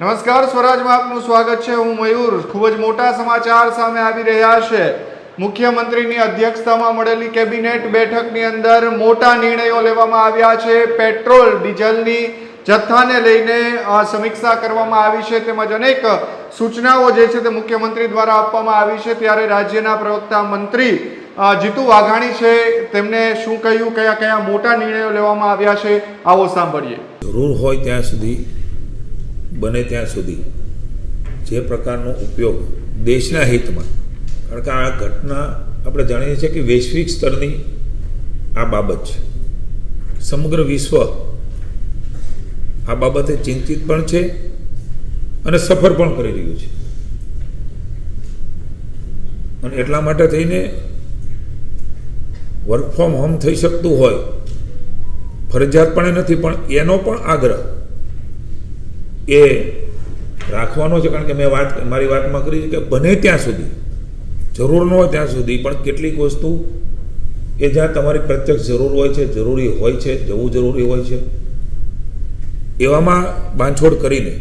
નમસ્કાર, સ્વરાજમાં આપનું સ્વાગત છે। હું મયુર। ખૂબ જ મોટા સમાચાર સામે આવી રહ્યા છે। મુખ્યમંત્રીની અધ્યક્ષતામાં મળેલી કેબિનેટ બેઠકની અંદર મોટા નિર્ણયો લેવામાં આવ્યા છે। પેટ્રોલ ડીઝલની જથ્થાને લઈને સમીક્ષા કરવામાં આવી છે, તેમજ અનેક સૂચનાઓ જે છે તે મુખ્યમંત્રી દ્વારા આપવામાં આવી છે। ત્યારે રાજ્યના પ્રવક્તા મંત્રી જીતુ વાઘાણી છે, તેમને શું કહ્યું, કયા કયા મોટા નિર્ણયો લેવામાં આવ્યા છે, આવો સાંભળીએ। જરૂર હોય ત્યાં સુધી, બને ત્યાં સુધી જે પ્રકારનો ઉપયોગ દેશના હિતમાં, કારણ કે આ ઘટના આપણે જાણીએ છીએ કે વૈશ્વિક સ્તરની આ બાબત છે। સમગ્ર વિશ્વ આ બાબતે ચિંતિત પણ છે અને સફર પણ કરી રહ્યું છે, અને એટલા માટે થઈને વર્ક ફ્રોમ હોમ થઈ શકતું હોય, ફરજિયાતપણે નથી, પણ એનો પણ આગ્રહ એ રાખવાનો છે। કારણ કે મેં મારી વાતમાં કરી છે કે બને ત્યાં સુધી, જરૂર ન હોય ત્યાં સુધી, પણ કેટલીક વસ્તુ એ જ્યાં તમારી પ્રત્યક્ષ જરૂર હોય છે, જરૂરી હોય છે, જવું જરૂરી હોય છે, એવામાં બાંધછોડ કરીને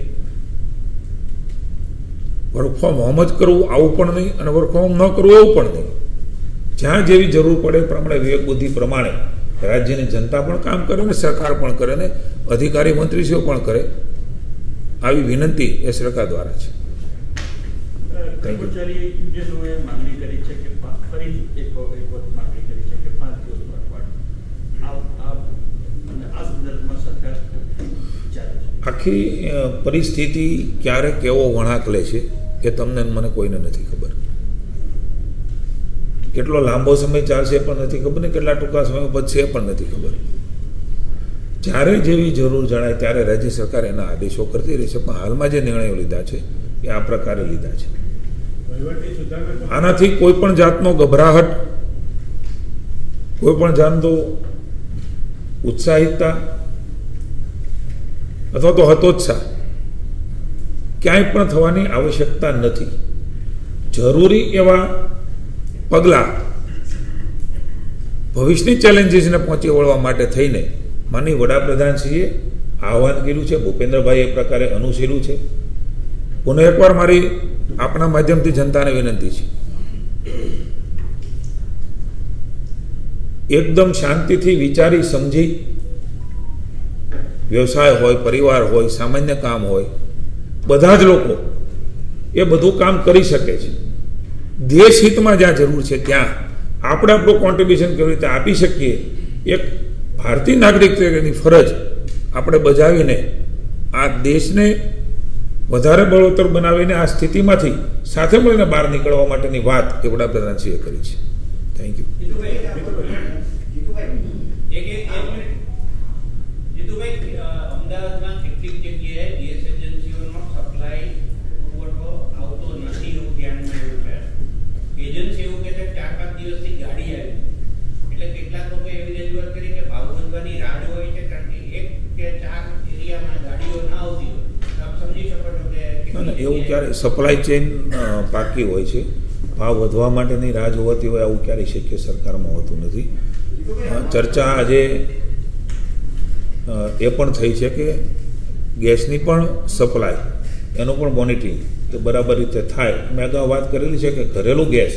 વર્ક ફ્રોમ હોમ જ કરવું આવું પણ નહીં, અને વર્ક ફ્રોમ હોમ ન કરવું એવું પણ નહીં। જ્યાં જેવી જરૂર પડે એ પ્રમાણે, વિવેક બુદ્ધિ પ્રમાણે રાજ્યની જનતા પણ કામ કરે ને સરકાર પણ કરે ને અધિકારી મંત્રીશ્રીઓ પણ કરે, આવી વિનંતી એ સરકાર દ્વારા છે। કર્મચારી યુનિયનોએ માંગણી કરી છે કે ફરીથી એક વખત માંગણી કરી છે કે 5 દિવસ આ સંદર્ભમાં સરકાર ચાલે છે। આખી પરિસ્થિતિ ક્યારે કેવો વળાંક લે છે એ તમને મને કોઈને નથી ખબર। કેટલો લાંબો સમય ચાલશે પણ નથી ખબર, ને કેટલા ટૂંકા સમય પછી એ પણ નથી ખબર। જ્યારે જેવી જરૂર જણાય ત્યારે રાજ્ય સરકાર એના આદેશો કરતી રહેશે, પણ હાલમાં જે નિર્ણયો લીધા છે એ આ પ્રકારે લીધા છે। આનાથી કોઈ પણ જાતનો ગભરાહટ, કોઈ પણ જાતનો ઉત્સાહિતતા અથવા તો હતોત્સાહ ક્યાંય પણ થવાની આવશ્યકતા નથી। જરૂરી એવા પગલાં ભવિષ્યની ચેલેન્જીસને પહોંચી વળવા માટે થઈને માનનીય વડાપ્રધાનશ્રીએ આહ્વાન કર્યું છે, ભૂપેન્દ્રભાઈ એ પ્રકારે અનુસર્યું છે। પુનઃ એકવાર મારી આપણા માધ્યમથી જનતાને વિનંતી છે, એકદમ શાંતિથી વિચારી સમજી, વ્યવસાય હોય, પરિવાર હોય, સામાન્ય કામ હોય, બધા જ લોકો એ બધું કામ કરી શકે છે। દેશ હિતમાં જ્યાં જરૂર છે ત્યાં આપણે આપણું કોન્ટ્રીબ્યુશન કેવી રીતે આપી શકીએ, એક ભારતીય નાગરિક તરીકેની ફરજ આપણે બજાવીને આ દેશને વધારે બળવત્તર બનાવીને આ સ્થિતિમાંથી સાથે મળીને બહાર નીકળવા માટેની વાત એ વડાપ્રધાનશ્રીએ કરી છે। Thank you. અમદાવાદમાં કેટલીક જગ્યાએ ગેસ એજન્સીઓનો સપ્લાય પુરવઠો આવતો નથી એવું ધ્યાનમાં આવ્યું છે। એજન્સી એવું કહે છે 4-5 દિવસથી ગાડી આવી, એટલે કેટલાક લોકો એવી રજૂઆત કરી કે ભાવ વધવાની રાહ હોય છે, કારણ કે 1 કે 4 એરિયામાં ગાડીઓ ના આવતી હોય, તો આપ સમજી શકો છો કે એવું ક્યારે સપ્લાય ચેઇન પાકી હોય છે, ભાવ વધવા માટેની રાહ જોવાતી હોય, આવું ક્યારેય શક્ય સરકારમાં હોતું નથી। ચર્ચા આજે એ પણ થઈ છે કે ગેસની પણ સપ્લાય, એનું પણ મોનિટરિંગ તો બરાબર રીતે થાય। મેં અગાઉ વાત કરેલી છે કે ઘરેલું ગેસ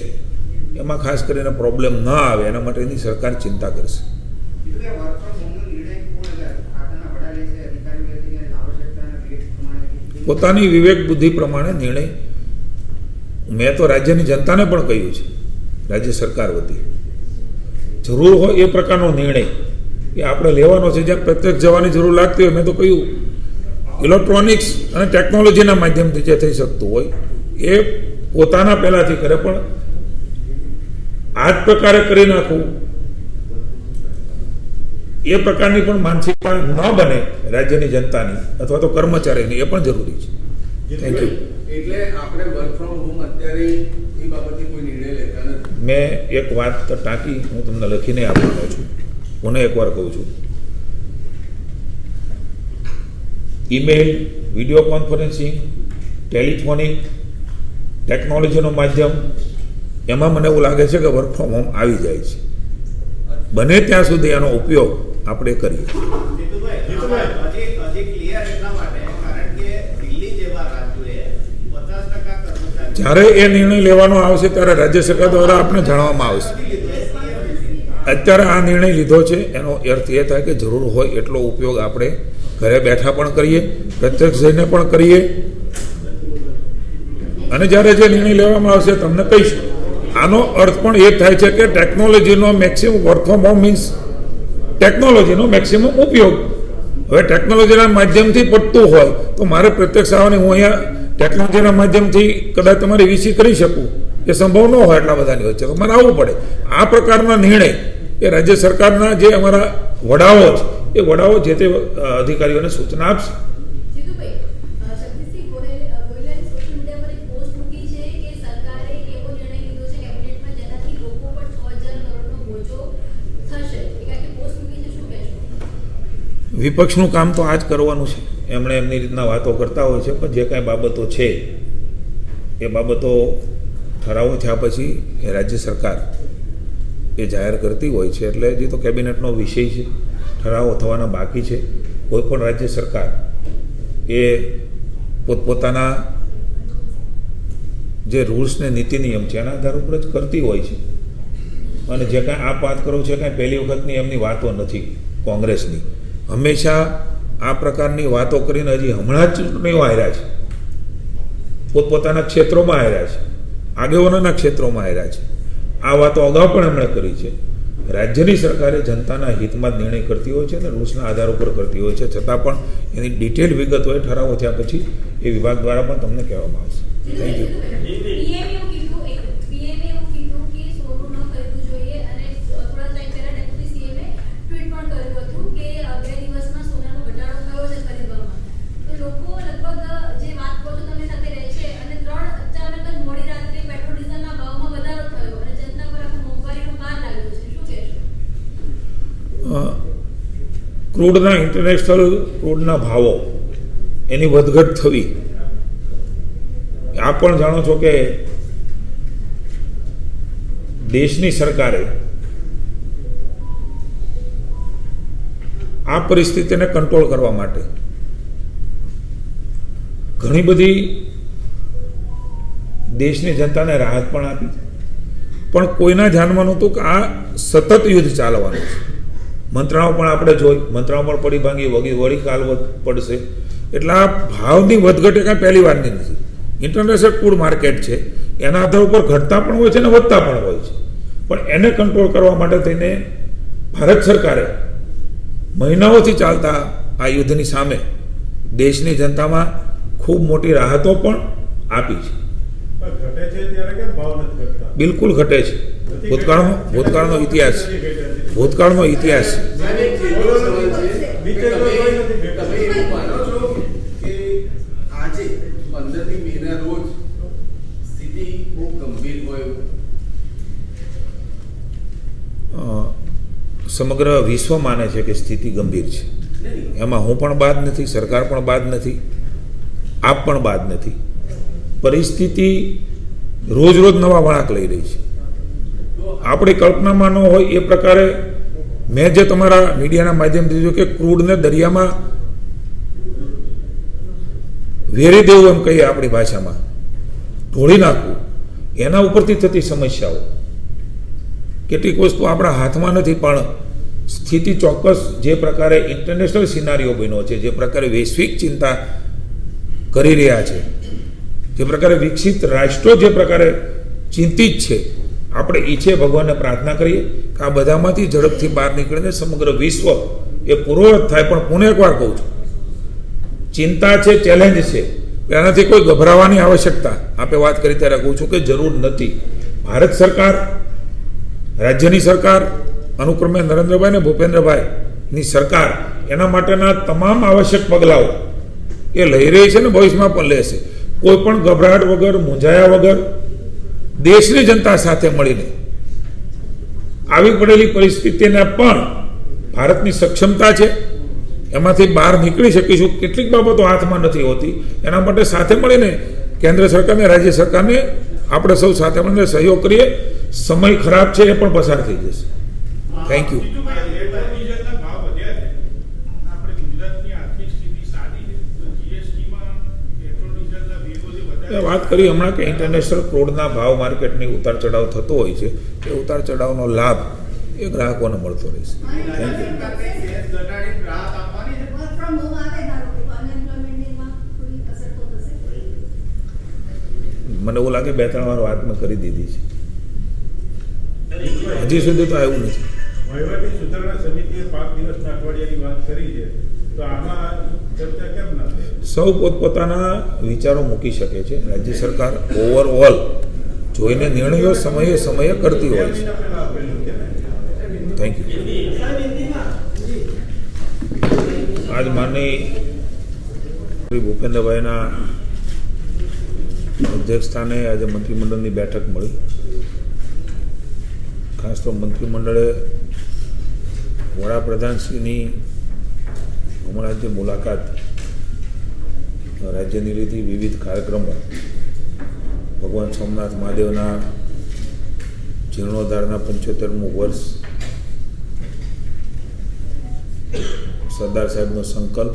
એમાં ખાસ કરીને પ્રોબ્લેમ ન આવે એના માટેની સરકાર ચિંતા કરશે। પોતાની વિવેક બુદ્ધિ પ્રમાણે નિર્ણય, મેં તો રાજ્યની જનતાને પણ કહ્યું છે, રાજ્ય સરકાર વતી જરૂર હોય એ પ્રકારનો નિર્ણય એ આપણે લેવાનો છે। જ્યાં પ્રત્યક્ષ જવાની જરૂર લાગતી હોય, મેં તો કહ્યું ઇલેક્ટ્રોનિક્સ અને ટેકનોલોજીના માધ્યમથી જે થઈ શકતું હોય એ પોતાના પહેલાંથી કરે, પણ આ જ પ્રકારે કરી નાખવું એ પ્રકારની પણ માનસિકતા ન બને રાજ્યની જનતાની અથવા તો કર્મચારીની, એ પણ જરૂરી છે। Thank you. એટલે આપણે વર્ક ફ્રોમ હોમ અત્યારે એ બાબતે કોઈ નિર્ણય લેતા નથી। મેં એક વાત ટાંકી હું તમને લખીને આપવાનો છું, પુનઃ એકવાર કહું છું, ઈમેલ, વિડીયો કોન્ફરન્સિંગ, ટેલિફોનિક, ટેકનોલોજીનો માધ્યમ, એમાં મને એવું લાગે છે કે વર્ક ફ્રોમ હોમ આવી જાય છે। બને ત્યાં સુધી એનો ઉપયોગ આપણે કરીએ। જીતુભાઈ, હજી ક્લિયર એટલા માટે, કારણ કે દિલ્હી જેવા જ્યારે એ નિર્ણય લેવાનો આવશે ત્યારે રાજ્ય સરકાર દ્વારા આપણે જાણવામાં આવશે. અત્યારે આ નિર્ણય લીધો છે એનો અર્થ એ થાય કે જરૂર હોય એટલો ઉપયોગ આપણે ઘરે બેઠા પણ કરીએ, પ્રત્યક્ષ જઈને પણ કરીએ, અને જ્યારે જે નિર્ણય લેવામાં આવશે તમને કહીશું. આનો અર્થ પણ એ થાય છે કે ટેકનોલોજીનો maximum work from home means ટેકનોલોજીનો મેક્સિમમ ઉપયોગ. હવે ટેકનોલોજીના માધ્યમથી પડતું હોય તો મારે પ્રત્યક્ષ આવવાની, હું અહીંયા ટેકનોલોજીના માધ્યમથી કદાચ તમારી વીસી કરી શકું એ સંભવ ન હોય એટલા બધાની વચ્ચે, તો મારે આવવું પડે. આ પ્રકારના નિર્ણય એ રાજ્ય સરકારના જે અમારા વડાઓ છે એ વડાઓ જે તે અધિકારીઓને સૂચના આપશે. જીતુભાઈ, શક્તિસિંહ ગોયલે સોશિયલ મીડિયા પર એક પોસ્ટ મૂકી છે કે સરકારે એક એવો નિર્ણય લીધો છે કેબિનેટમાં જેનાથી લોકો પર 6000 કરોડનો બોજો થશે. એક આખી પોસ્ટ મૂકી છે, શું કહેશો? વિપક્ષનું કામ તો આ જ કરવાનું છે. એમણે એમની રીતના વાતો કરતા હોય છે, પણ જે કાંઈ બાબતો છે એ બાબતો ઠરાવો થયા પછી એ રાજ્ય સરકાર એ જાહેર કરતી હોય છે. એટલે હજી તો કેબિનેટનો વિષય છે, ઠરાવો થવાના બાકી છે. કોઈ પણ રાજ્ય સરકાર એ પોતપોતાના જે રૂલ્સ ને નીતિ નિયમ છે એના આધાર ઉપર જ કરતી હોય છે. અને જે કાંઈ આ વાત કરો છે કાંઈ પહેલી વખતની એમની વાતો નથી કોંગ્રેસની. હંમેશા આ પ્રકારની વાતો કરીને હજી હમણાં જ ચૂંટણીઓ હાર્યા છે, પોતપોતાના ક્ષેત્રોમાં હાર્યા છે, આગેવાનોના ક્ષેત્રોમાં હાર્યા છે. આ વાતો અગાઉ પણ એમણે કરી છે. રાજ્યની સરકારે જનતાના હિતમાં જ નિર્ણય કરતી હોય છે અને રૂલ્સના આધાર ઉપર કરતી હોય છે. છતાં પણ એની ડિટેલ વિગત હોય ઠરાવો થયા પછી એ વિભાગ દ્વારા પણ તમને કહેવામાં આવશે. Thank you. પીએમએ એવું કીધું કે સોનું ન ખરીદવું જોઈએ, અને થોડા ટાઈમ પહેલા ડેપ્યુટી સીએમએ ટ્વીટ પણ કર્યું હતું કે 2 દિવસમાં સોનાનો ઘટાડો થયો છે ખરીદવામાં. તો લોકો લગભગ જે વાત કહો છો તમે સાથે રહે છે, અને અચાનક જ મોડી રાત્રે પેટ્રોલ ડીઝલના ભાવમાં વધારો થયો અને જનતા પર આખો મોંઘવારીનો ભાર લાગ્યો છે, શું કહેશો? ક્રૂડના ઇન્ટરનેશનલ ક્રૂડના ભાવો એની વધઘટ થવી, આપ પણ જાણો છો કે દેશની સરકારે આ પરિસ્થિતિને કંટ્રોલ કરવા માટે ઘણી બધી દેશની જનતાને રાહત પણ આપી, પણ કોઈના ધ્યાનમાં નહોતું કે આ સતત યુદ્ધ ચાલવાનું છે. મંત્રાઓ પણ આપણે જોઈ, મંત્રાઓ પણ પડી ભાંગી વળી કાલ પડશે. એટલે આ ભાવની વધઘટ એ કાંઈ પહેલી વારની નથી. ઇન્ટરનેશનલ ફૂડ માર્કેટ છે, એના આધાર ઉપર ઘટતા પણ હોય છે અને વધતા પણ હોય છે. પણ એને કંટ્રોલ કરવા માટે થઈને ભારત સરકારે મહિનાઓથી ચાલતા આ યુદ્ધની સામે દેશની જનતામાં ખૂબ મોટી રાહતો પણ આપી છે. બિલકુલ ઘટે છે. ભૂતકાળનો ઇતિહાસ તમે એવું માનો છો કે આજે 15મી મેના રોજ સ્થિતિ બહુ ગંભીર હોય? સમગ્ર વિશ્વ માને છે કે સ્થિતિ ગંભીર છે. એમાં હું પણ બાદ નથી, સરકાર પણ બાદ નથી, આપ પણ બાદ નથી. પરિસ્થિતિ રોજ રોજ નવા વળાંક લઈ રહી છે. આપણી કલ્પનામાં ન હોય એ પ્રકારે મેં જે તમારા મીડિયાના માધ્યમથી જોયું કે ક્રૂડને દરિયામાં વેરી દેવું એમ કહીએ આપણી ભાષામાં, ઢોળી નાખવું, એના ઉપરથી થતી સમસ્યાઓ. કેટલીક વસ્તુ આપણા હાથમાં નથી, પણ સ્થિતિ ચોક્કસ જે પ્રકારે ઇન્ટરનેશનલ સિનારીઓ બન્યો છે, જે પ્રકારે વૈશ્વિક ચિંતા કરી રહ્યા છે, જે પ્રકારે વિકસિત રાષ્ટ્રો જે પ્રકારે ચિંતિત છે, આપણે ઈચ્છે ભગવાનને પ્રાર્થના કરીએ કે આ બધામાંથી ઝડપથી બહાર નીકળીને સમગ્ર વિશ્વ એ પૂર્વવત થાય. પણ પુનઃ એકવાર કહું છું, ચિંતા છે, ચેલેન્જ છે, એનાથી કોઈ ગભરાવાની આવશ્યકતા આપે વાત કરી ત્યારે કહું છું કે જરૂર નથી. ભારત સરકાર, રાજ્યની સરકાર, અનુક્રમે નરેન્દ્રભાઈ અને ભૂપેન્દ્રભાઈની સરકાર એના માટેના તમામ આવશ્યક પગલાઓ એ લઈ રહી છે ને ભવિષ્યમાં પણ લેશે. કોઈ પણ ગભરાટ વગર, મૂંઝાયા વગર દેશની જનતા સાથે મળીને આવી પડેલી પરિસ્થિતિને પણ ભારતની સક્ષમતા છે એમાંથી બહાર નીકળી શકીશું. કેટલીક બાબતો હાથમાં નથી હોતી, એના માટે સાથે મળીને કેન્દ્ર સરકારને, રાજ્ય સરકારને આપણે સૌ સાથે મળીને સહયોગ કરીએ. સમય ખરાબ છે એ પણ પસાર થઈ જશે. Thank you. એ વાત કરી હમણાં કે ઇન્ટરનેશનલ ક્રૂડના ભાવ માર્કેટની ઉતાર ચઢાવ થતો હોય છે એ ઉતાર ચઢાવનો લાભ એ ગ્રાહકોને મળતો રહેશે. Thank you. Work from home આવે ધારો કે અનએમ્પ્લોયમેન્ટમાં થોડી અસર તો થશે. મને એવું લાગે 2-3 વાર વાત મેં કરી દીધી છે, હજી સુધી તો આવ્યું નથી. વહીવટી સુધારણા સમિતિએ 5 દિવસના અઠવાડિયાની વાત કરી છે, તો આમાં ચર્ચા કેમ ના થઈ? સૌ પોતપોતાના વિચારો મૂકી શકે છે. રાજ્ય સરકાર ઓવરઓલ જોઈને નિર્ણયો સમયે સમયે કરતી હોય છે. Thank you. આજ માનની શ્રી ભૂપેન્દ્રભાઈના અધ્યક્ષસ્થાને આજે મંત્રીમંડળની બેઠક મળી. ખાસ તો મંત્રીમંડળે વડાપ્રધાનશ્રીની હમણાં જે મુલાકાત રાજ્યની લીધી, વિવિધ કાર્યક્રમો, ભગવાન સોમનાથ મહાદેવના જીર્ણોદ્ધારના 75મું વર્ષ, સરદાર સાહેબનો સંકલ્પ,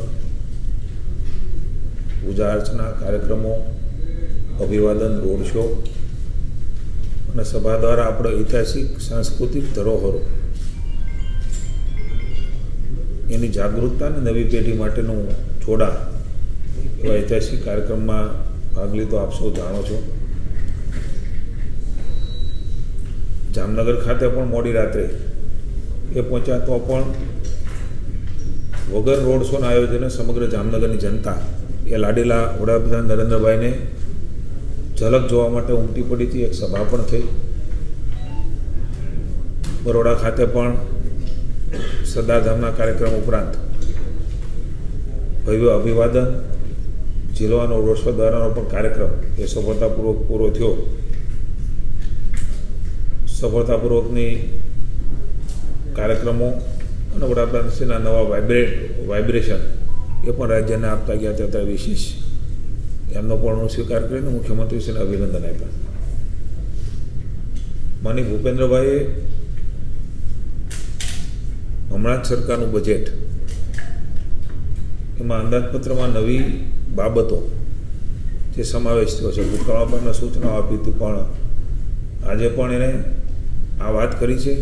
પૂજા અર્ચના કાર્યક્રમો, અભિવાદન, રોડ શો અને સભા દ્વારા આપણો ઐતિહાસિક સાંસ્કૃતિક ધરોહરો એની જાગૃતતા અને નવી પેઢી માટેનું જોડાણ એવા ઐતિહાસિક કાર્યક્રમમાં ભાગ લીધો. આપ સૌ જાણો છો. જામનગર ખાતે પણ મોડી રાત્રે એ પહોંચ્યા, તો પણ વગર રોડ શોના આયોજને સમગ્ર જામનગરની જનતા એ લાડીલા વડાપ્રધાન નરેન્દ્રભાઈને ઝલક જોવા માટે ઉમટી પડી હતી. એક સભા પણ થઈ. બરોડા ખાતે પણ સરદારધામના કાર્યક્રમ ઉપરાંત ભવ્ય અભિવાદન, ઝીલવાનો રોડ શો દ્વારાનો પણ કાર્યક્રમ એ સફળતાપૂર્વક પૂરો થયો. સફળતાપૂર્વકની કાર્યક્રમો અને વડાપ્રધાનશ્રીના નવા વાઇબ્રેશન એ પણ રાજ્યને આપતા ગયા હતા. વિશેષ એમનો પણ સ્વીકાર કરીને મુખ્યમંત્રીશ્રીને અભિનંદન આપ્યા. માનનીય ભૂપેન્દ્રભાઈએ હમણાં જ સરકારનું બજેટ, એમાં અંદાજપત્રમાં નવી બાબતો જે સમાવેશ થયો છે, ભૂતકાળમાં પણ સૂચનાઓ આપી હતી, પણ આજે પણ એને આ વાત કરી છે.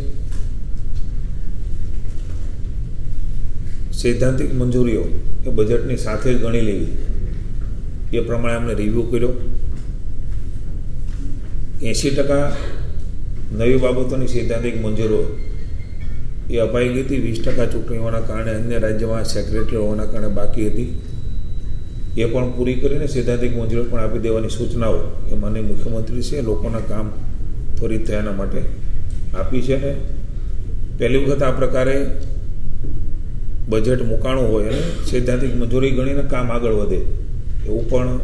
સૈદ્ધાંતિક મંજૂરીઓ એ બજેટની સાથે જ ગણી લેવી, એ પ્રમાણે અમને રિવ્યૂ કર્યો. 80% નવી બાબતોની સૈદ્ધાંતિક મંજૂરીઓ એ અપાઈ ગઈ હતી. 20% ચૂંટણીઓના કારણે, અન્ય રાજ્યમાં સેક્રેટરી હોવાના કારણે બાકી હતી, એ પણ પૂરી કરીને સૈદ્ધાંતિક મંજૂરી પણ આપી દેવાની સૂચનાઓ એ માનનીય મુખ્યમંત્રી છે લોકોના કામ ત્વરિત થયાના માટે આપી છે. અને પહેલી વખત આ પ્રકારે બજેટ મુકાણું હોય અને સૈદ્ધાંતિક મંજૂરી ગણીને કામ આગળ વધે એવું પણ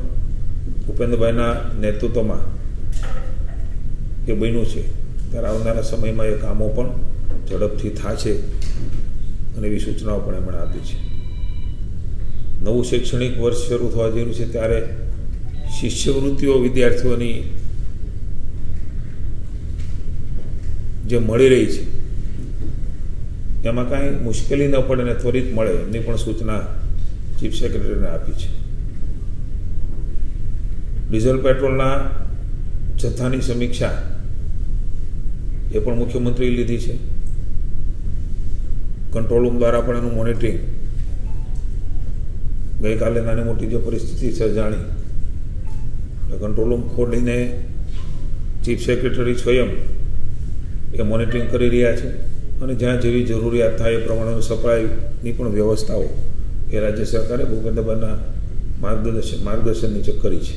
ભૂપેન્દ્રભાઈના નેતૃત્વમાં એ બન્યું છે. ત્યારે આવનારા સમયમાં એ કામો પણ ઝડપથી થશે અને એવી સૂચનાઓ પણ એમણે આપી છે. નવું શૈક્ષણિક વર્ષ શરૂ થવા જેવું છે, ત્યારે શિષ્યવૃત્તિઓ વિદ્યાર્થીઓની જે મળી રહી છે એમાં કાંઈ મુશ્કેલી ન પડે અને ત્વરિત મળે એમની પણ સૂચના ચીફ સેક્રેટરીને આપી છે. ડીઝલ પેટ્રોલના જથ્થાની સમીક્ષા એ પણ મુખ્યમંત્રીએ લીધી છે. કંટ્રોલ રૂમ દ્વારા પણ એનું મોનિટરિંગ, ગઈકાલે નાની મોટી જે પરિસ્થિતિ સર્જાણી, કંટ્રોલ રૂમ ખોલીને ચીફ સેક્રેટરી સ્વયં એ મોનિટરિંગ કરી રહ્યા છે અને જ્યાં જેવી જરૂરિયાત થાય એ પ્રમાણેનું સપ્લાયની પણ વ્યવસ્થાઓ એ રાજ્ય સરકારે ભૂપેન્દ્રભાઈના માર્ગદર્શન નીચે કરી છે.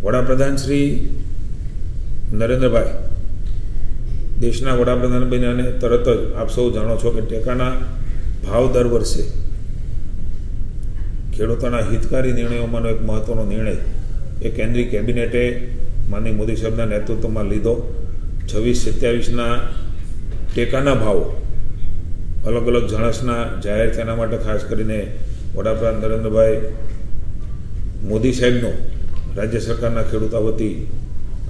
વડાપ્રધાન શ્રી નરેન્દ્રભાઈ દેશના વડાપ્રધાન બન્યા અને તરત જ આપ સૌ જાણો છો કે ટેકાના ભાવ દર વર્ષે ખેડૂતોના હિતકારી નિર્ણયોમાંનો એક મહત્ત્વનો નિર્ણય એ કેન્દ્રીય કેબિનેટે માનનીય મોદી સાહેબના નેતૃત્વમાં લીધો. 26-27ના ટેકાના ભાવો અલગ અલગ જણસના જાહેર થયાના માટે ખાસ કરીને વડાપ્રધાન નરેન્દ્રભાઈ મોદી સાહેબનો રાજ્ય સરકારના ખેડૂતો વતી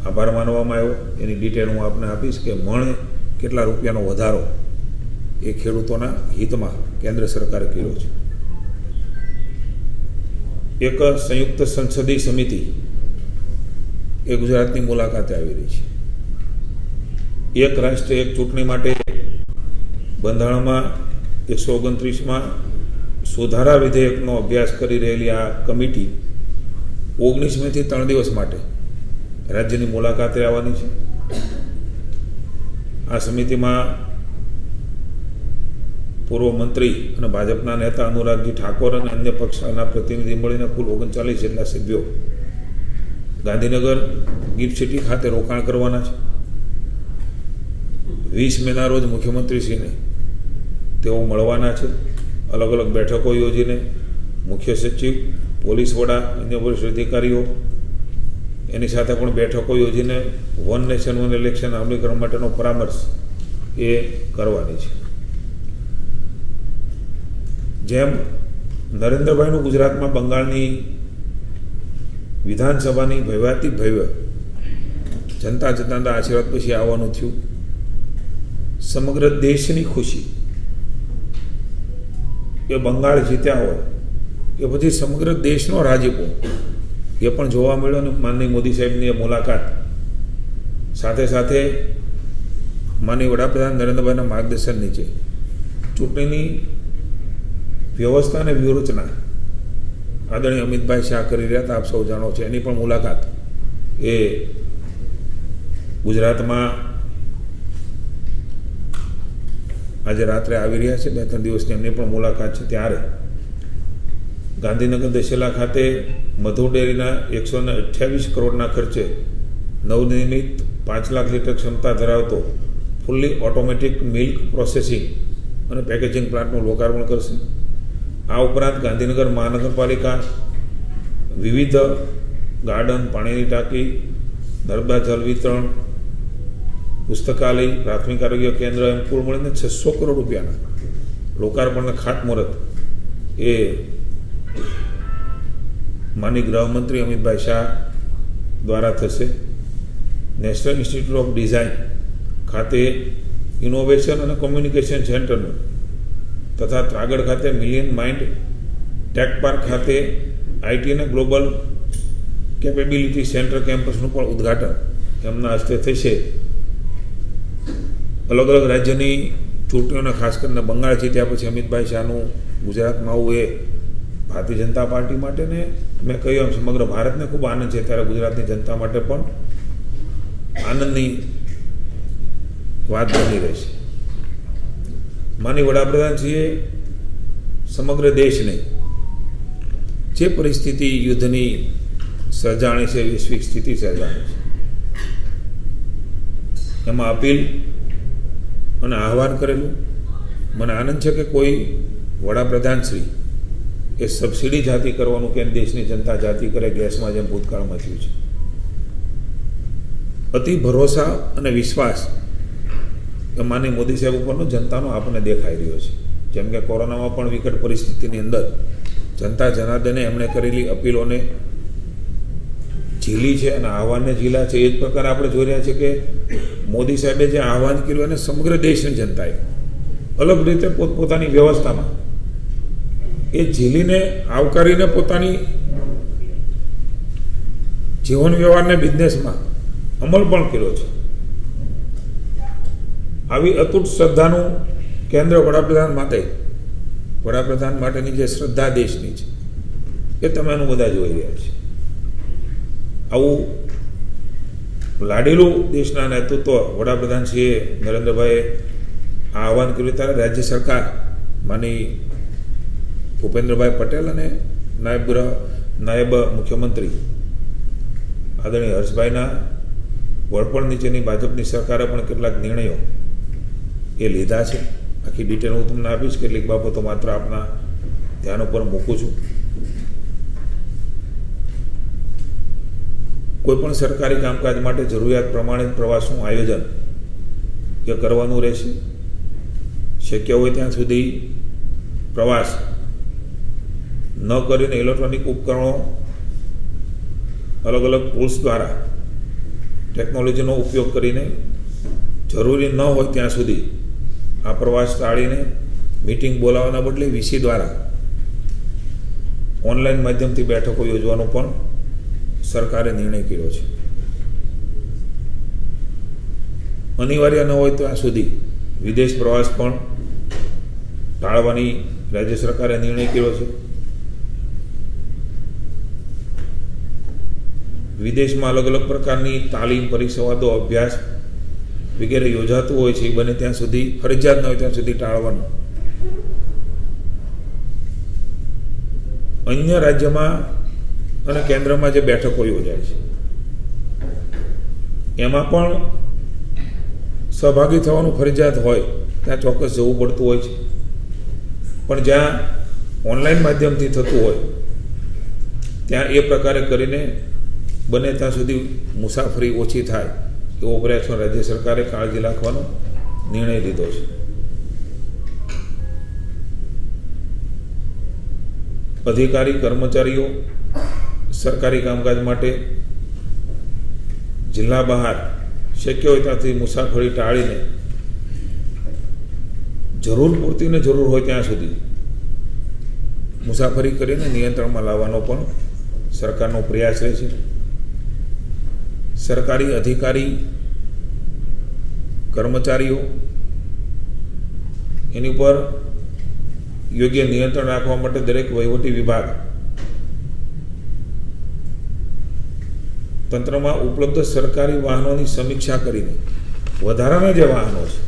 આભાર માનવામાં આવ્યો. એની ડિટેલ હું આપને આપીશ કે મણે કેટલા રૂપિયાનો વધારો એ ખેડૂતોના હિતમાં કેન્દ્ર સરકારે કર્યો છે. એક સંયુક્ત સંસદીય સમિતિ એ ગુજરાતની મુલાકાતે આવી રહી છે. એક રાષ્ટ્ર એક ચૂંટણી માટે બંધારણમાં 129માં સુધારા વિધેયકનો અભ્યાસ કરી રહેલી આ કમિટી 19 મેથી 3 દિવસ માટે રાજ્યની મુલાકાતે આવવાની છે. આ સમિતિમાં પૂર્વ મંત્રી અને ભાજપના નેતા અનુરાગજી ઠાકોર અને અન્ય પક્ષના પ્રતિનિધિ મળીને કુલ 39 જેટલા સભ્યો ગાંધીનગર ગિફ્ટ સિટી ખાતે રોકાણ કરવાના છે. 20 મેના રોજ મુખ્યમંત્રીશ્રીને તેઓ મળવાના છે. અલગ અલગ બેઠકો યોજીને મુખ્ય સચિવ, પોલીસ વડા, અન્ય વરિષ્ઠ અધિકારીઓ એની સાથે પણ બેઠકો યોજીને વન નેશન વન ઇલેક્શન અમલીકરણ માટેનો પરામર્શ એ કરવાની છે. જેમ નરેન્દ્રભાઈનું ગુજરાતમાં બંગાળની વિધાનસભાની ભવ્યાતિ ભવ્ય જનતા જનતાના આશીર્વાદ પછી આવવાનું થયું, સમગ્ર દેશની ખુશી કે બંગાળ જીત્યા હોય કે પછી સમગ્ર દેશનો રાજીપો એ પણ જોવા મળ્યો. અને માનનીય મોદી સાહેબની મુલાકાત સાથે સાથે માનનીય વડાપ્રધાન નરેન્દ્રભાઈના માર્ગદર્શન નીચે ચૂંટણીની વ્યવસ્થા અને વ્યૂહરચના આદરણીય અમિતભાઈ શાહ કરી રહ્યા હતા, આપ સૌ જાણો છો. એની પણ મુલાકાત એ ગુજરાતમાં આજે રાત્રે આવી રહ્યા છે. 2-3 દિવસની એમની પણ મુલાકાત છે. ત્યારે ગાંધીનગર દશેલા ખાતે મધુ ડેરીના 128 કરોડના ખર્ચે નવનિર્મિત 5 લાખ લીટર ક્ષમતા ધરાવતો ફુલ્લી ઓટોમેટિક મિલ્ક પ્રોસેસિંગ અને પેકેજિંગ પ્લાન્ટનું લોકાર્પણ કરશે. આ ઉપરાંત ગાંધીનગર મહાનગરપાલિકા વિવિધ ગાર્ડન, પાણીની ટાંકી, નર્મદા જળ વિતરણ, પુસ્તકાલય, પ્રાથમિક આરોગ્ય કેન્દ્ર એમ કુલ મળીને 600 કરોડ રૂપિયાના લોકાર્પણના ખાતમુહૂર્ત એ માનનીય ગૃહમંત્રી અમિતભાઈ શાહ દ્વારા થશે. નેશનલ ઇન્સ્ટિટ્યૂટ ઓફ ડિઝાઇન ખાતે ઇનોવેશન અને કોમ્યુનિકેશન સેન્ટરનું તથા ત્રાગડ ખાતે મિલિયન માઇન્ડ ટેક પાર્ક ખાતે આઈટી અને ગ્લોબલ કેપેબિલિટી સેન્ટર કેમ્પસનું પણ ઉદ્ઘાટન એમના હસ્તે થશે. અલગ અલગ રાજ્યની ચૂંટણીઓને ખાસ કરીને બંગાળ જીત્યા પછી અમિતભાઈ શાહનું ગુજરાતમાં આવવું એ ભારતીય જનતા પાર્ટી માટે ને મેં કહ્યું એમ સમગ્ર ભારતને ખૂબ આનંદ છે, ત્યારે ગુજરાતની જનતા માટે પણ આનંદની વાત બની રહેશે. માનનીય વડાપ્રધાનશ્રીએ સમગ્ર દેશને જે પરિસ્થિતિ યુદ્ધની સર્જાણી છે, વૈશ્વિક સ્થિતિ સર્જાણી છે, એમાં અપીલ અને આહ્વાન કરેલું. મને આનંદ છે કે કોઈ વડાપ્રધાનશ્રી એ સબસિડી જાતિ કરવાનું કે દેશની જનતા જાતિ કરે, ગેસમાં જેમ ભૂતકાળમાં થયું છે. અતિ ભરોસા અને વિશ્વાસ એ માનનીય મોદી સાહેબ ઉપરનો જનતાનો આપણને દેખાઈ રહ્યો છે. જેમ કે કોરોનામાં પણ વિકટ પરિસ્થિતિની અંદર જનતા જનાર્દને એમણે કરેલી અપીલોને ઝીલી છે અને આહવાનને ઝીલા છે. એ જ પ્રકારે આપણે જોઈ રહ્યા છીએ કે મોદી સાહેબે જે આહવાન કર્યું અને સમગ્ર દેશની જનતાએ અલગ રીતે પોતપોતાની વ્યવસ્થામાં એ ઝીલીને આવકારીને પોતાની જીવન વ્યવહારને બિઝનેસમાં અમલ પણ કર્યો છે. આવી અતૂટ શ્રદ્ધાનું કેન્દ્ર વડાપ્રધાન માટેની જે શ્રદ્ધા દેશની છે એ તમે એનું બધા જોઈ રહ્યા છે. આવું લાડેલું દેશના નેતૃત્વ વડાપ્રધાનશ્રીએ નરેન્દ્રભાઈએ આહવાન કર્યું ત્યારે રાજ્ય સરકાર માની ભૂપેન્દ્રભાઈ પટેલ અને નાયબ મુખ્યમંત્રી આદરણીય હર્ષભાઈના વડપણ નીચેની ભાજપની સરકારે પણ કેટલાક નિર્ણયો એ લીધા છે. આખી ડિટેલ હું તમને આપીશ, કેટલીક બાબતો માત્ર આપના ધ્યાન ઉપર મૂકું છું. કોઈપણ સરકારી કામકાજ માટે જરૂરિયાત પ્રમાણે પ્રવાસનું આયોજન એ કરવાનું રહેશે. શક્ય હોય ત્યાં સુધી પ્રવાસ ન કરીને ઇલેક્ટ્રોનિક ઉપકરણો, અલગ અલગ ટૂલ્સ દ્વારા ટેકનોલોજીનો ઉપયોગ કરીને જરૂરી ન હોય ત્યાં સુધી આ પ્રવાસ ટાળીને મિટિંગ બોલાવવાના બદલે વીસી દ્વારા ઓનલાઈન માધ્યમથી બેઠકો યોજવાનો પણ સરકારે નિર્ણય કર્યો છે. અનિવાર્ય ન હોય ત્યાં સુધી વિદેશ પ્રવાસ પણ ટાળવાની રાજ્ય સરકારે નિર્ણય કર્યો છે. વિદેશમાં અલગ અલગ પ્રકારની તાલીમ, પરિસંવાદો, અભ્યાસ વગેરે યોજાતું હોય છે, એ બને ત્યાં સુધી ફરજિયાત ન હોય ત્યાં સુધી ટાળવાનું. અન્ય રાજ્યમાં અને કેન્દ્રમાં જે બેઠકો યોજાય છે એમાં પણ સહભાગી થવાનું ફરજિયાત હોય ત્યાં ચોક્કસ જવું પડતું હોય છે. પણ જ્યાં ઓનલાઈન માધ્યમથી થતું હોય ત્યાં એ પ્રકારે કરીને બને ત્યાં સુધી મુસાફરી ઓછી થાય એવો પ્રયાસ રાજ્ય સરકારે કાળજી રાખવાનો નિર્ણય લીધો છે. અધિકારી કર્મચારીઓ સરકારી કામકાજ માટે જિલ્લા બહાર શક્ય હોય ત્યાંથી મુસાફરી ટાળીને જરૂર પૂરતી ને જરૂર હોય ત્યાં સુધી મુસાફરી કરીને નિયંત્રણમાં લાવવાનો પણ સરકારનો પ્રયાસ રહે છે. સરકારી અધિકારી કર્મચારીઓ એની પર યોગ્ય નિયંત્રણ રાખવા માટે દરેક વહીવટી વિભાગ તંત્રમાં ઉપલબ્ધ સરકારી વાહનોની સમીક્ષા કરીને વધારાના જે વાહનો છે,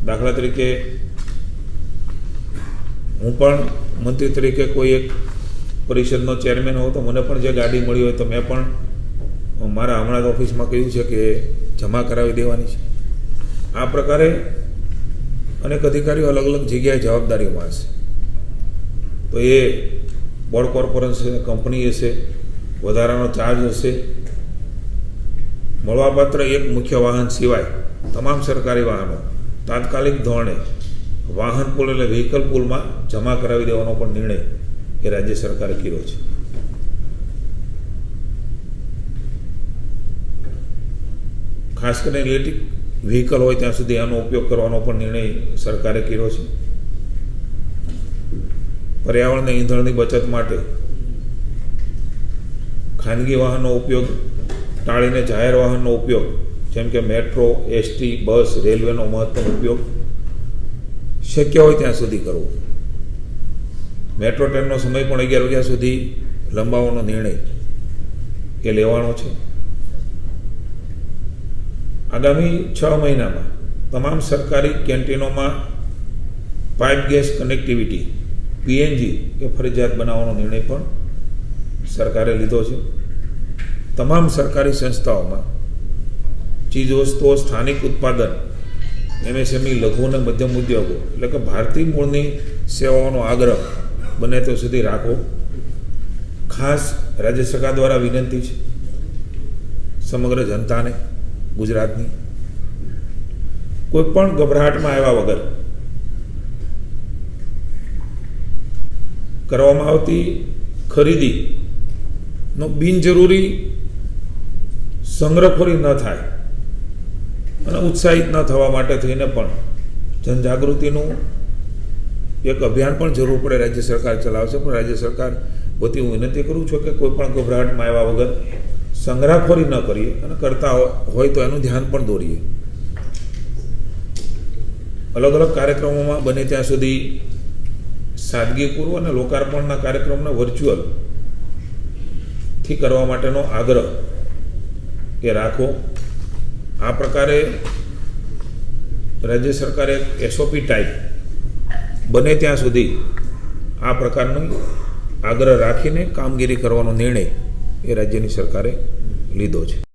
દાખલા તરીકે હું પણ મંત્રી તરીકે કોઈ એક પરિષદનો ચેરમેન હોઉં તો મને પણ જે ગાડી મળી હોય તો મેં પણ મારા હમણાં જ ઓફિસમાં કહ્યું છે કે જમા કરાવી દેવાની છે. આ પ્રકારે અનેક અધિકારીઓ અલગ અલગ જગ્યાએ જવાબદારીઓમાં હશે. તો એ બોર્ડ કોર્પોરેશન કંપની હશે, વધારાનો ચાર્જ હશે. મળવાપાત્ર એક મુખ્ય વાહન સિવાય તમામ સરકારી વાહનો તાત્કાલિક ધોરણે વાહન પુલ એટલે વ્હીકલ પુલમાં જમા કરાવી દેવાનો પણ નિર્ણય એ રાજ્ય સરકારે કર્યો છે. ખાસ કરીને ઇલેક્ટ્રિક વ્હીકલ હોય ત્યાં સુધી આનો ઉપયોગ કરવાનો પણ નિર્ણય સરકારે કર્યો છે. પર્યાવરણને ઈંધણની બચત માટે ખાનગી વાહનનો ઉપયોગ ટાળીને જાહેર વાહનનો ઉપયોગ જેમ કે મેટ્રો, એસટી, બસ, રેલવેનો મહત્તમ ઉપયોગ શક્ય હોય ત્યાં સુધી કરવો. મેટ્રો ટ્રેનનો સમય પણ 11 વાગ્યા સુધી લંબાવવાનો નિર્ણય એ લેવાનો છે. આગામી 6 મહિનામાં તમામ સરકારી કેન્ટીનોમાં પાઇપ ગેસ કનેક્ટિવિટી પીએનજી એ ફરજિયાત બનાવવાનો નિર્ણય પણ સરકારે લીધો છે. તમામ સરકારી સંસ્થાઓમાં ચીજવસ્તુઓ સ્થાનિક ઉત્પાદન, એમએસએમઈ, લઘુ અને મધ્યમ ઉદ્યોગો એટલે કે ભારતીય મૂળની સેવાઓનો આગ્રહ બને ત્યાં સુધી રાખવો. ખાસ રાજ્ય સરકાર દ્વારા વિનંતી છે સમગ્ર જનતાને, ગુજરાતની, કોઈ પણ ગભરાટમાં આવ્યા વગર કરવામાં આવતી ખરીદીનો બિનજરૂરી સંગ્રહખોરી ન થાય અને ઉત્સાહિત ન થવા માટે થઈને પણ જનજાગૃતિનું એક અભિયાન પણ જરૂર પડે રાજ્ય સરકાર ચલાવશે. પણ રાજ્ય સરકાર વતી હું વિનંતી કરું છું કે કોઈ પણ ગભરાટમાં આવ્યા વગર સંગ્રહખોરી ન કરીએ અને કરતા હોય તો એનું ધ્યાન પણ દોરીએ. અલગ અલગ કાર્યક્રમોમાં બને ત્યાં સુધી સાદગીપૂર્વ અને લોકાર્પણના કાર્યક્રમને વર્ચ્યુઅલથી કરવા માટેનો આગ્રહ એ રાખો. આ પ્રકારે રાજ્ય સરકારે એસઓપી ટાઈપ બને ત્યાં સુધી આ પ્રકારનો આગ્રહ રાખીને કામગીરી કરવાનો નિર્ણય એ રાજ્યની સરકારે લીધો છે.